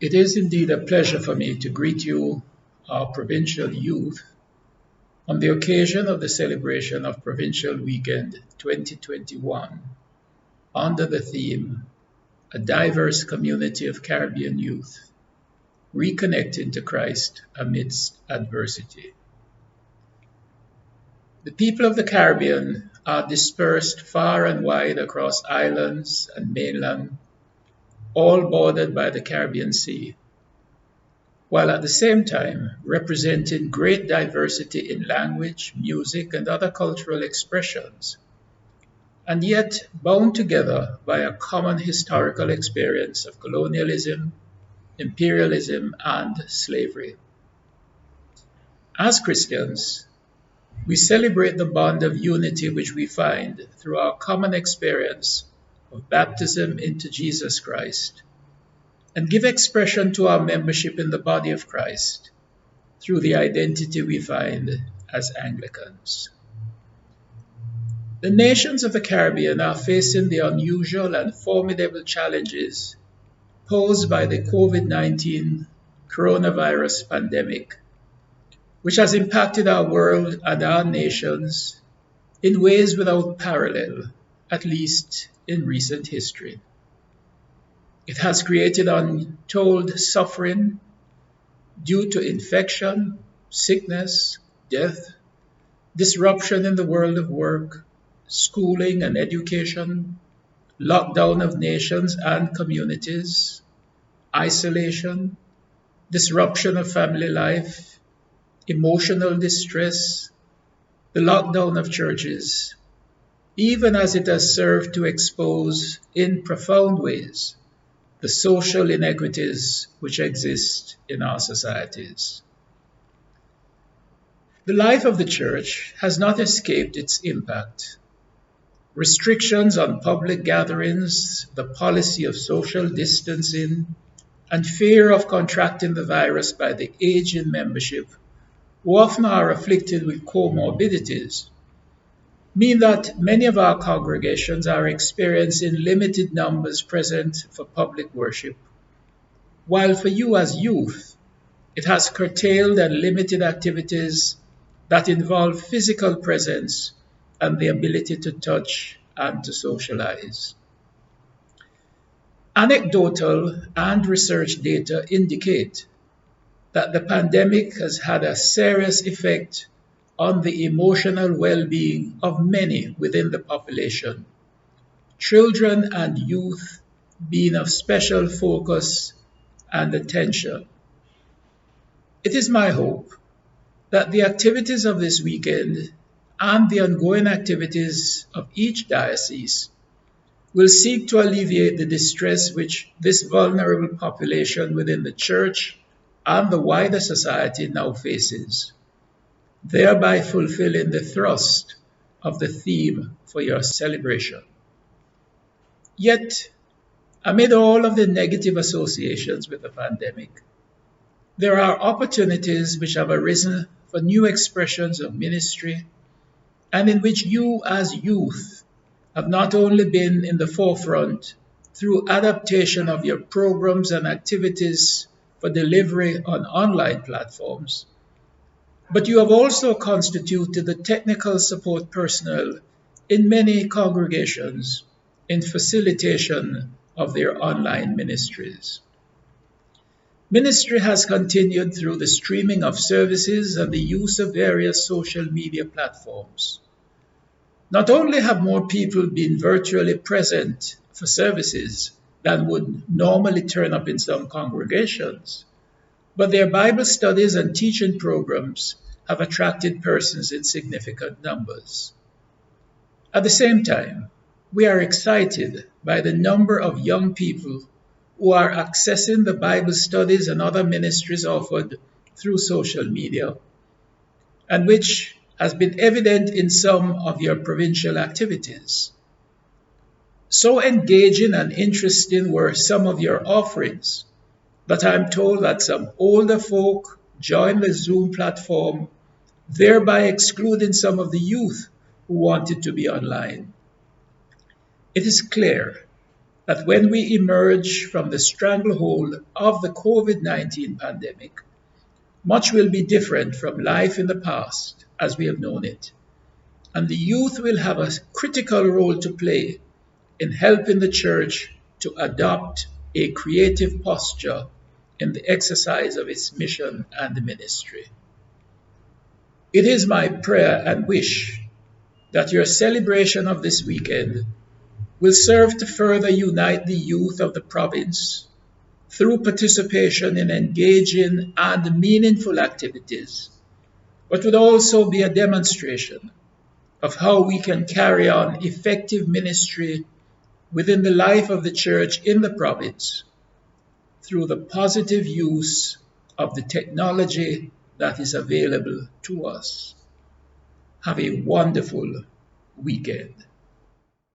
It is indeed a pleasure for me to greet you, our provincial youth, on the occasion of the celebration of Provincial Weekend 2021 under the theme, A Diverse Community of Caribbean Youth, Reconnecting to Christ Amidst Adversity. The people of the Caribbean are dispersed far and wide across islands and mainland, all bordered by the Caribbean Sea, while at the same time representing great diversity in language, music, and other cultural expressions, and yet bound together by a common historical experience of colonialism, imperialism, and slavery. As Christians, we celebrate the bond of unity which we find through our common experience of baptism into Jesus Christ, and give expression to our membership in the body of Christ through the identity we find as Anglicans. The nations of the Caribbean are facing the unusual and formidable challenges posed by the COVID-19 coronavirus pandemic, which has impacted our world and our nations in ways without parallel, at least in recent history. It has created untold suffering due to infection, sickness, death, disruption in the world of work, schooling and education, lockdown of nations and communities, isolation, disruption of family life, emotional distress, the lockdown of churches, even as it has served to expose in profound ways the social inequities which exist in our societies. The life of the church has not escaped its impact. Restrictions on public gatherings, the policy of social distancing, and fear of contracting the virus by the aging membership, who often are afflicted with comorbidities, mean that many of our congregations are experiencing limited numbers present for public worship, while for you as youth, it has curtailed and limited activities that involve physical presence and the ability to touch and to socialize. Anecdotal and research data indicate that the pandemic has had a serious effect on the emotional well-being of many within the population, children and youth being of special focus and attention. It is my hope that the activities of this weekend and the ongoing activities of each diocese will seek to alleviate the distress which this vulnerable population within the church and the wider society now faces, thereby fulfilling the thrust of the theme for your celebration. Yet, amid all of the negative associations with the pandemic, there are opportunities which have arisen for new expressions of ministry, and in which you as youth have not only been in the forefront through adaptation of your programs and activities for delivery on online platforms, but you have also constituted the technical support personnel in many congregations in facilitation of their online ministries. Ministry has continued through the streaming of services and the use of various social media platforms. Not only have more people been virtually present for services than would normally turn up in some congregations, but their Bible studies and teaching programs have attracted persons in significant numbers. At the same time, we are excited by the number of young people who are accessing the Bible studies and other ministries offered through social media, and which has been evident in some of your provincial activities. So engaging and interesting were some of your offerings that I'm told that some older folk joined the Zoom platform, thereby excluding some of the youth who wanted to be online. It is clear that when we emerge from the stranglehold of the COVID-19 pandemic, much will be different from life in the past as we have known it, and the youth will have a critical role to play in helping the church to adopt a creative posture in the exercise of its mission and ministry. It is my prayer and wish that your celebration of this weekend will serve to further unite the youth of the province through participation in engaging and meaningful activities, but would also be a demonstration of how we can carry on effective ministry within the life of the church in the province through the positive use of the technology that is available to us. Have a wonderful weekend.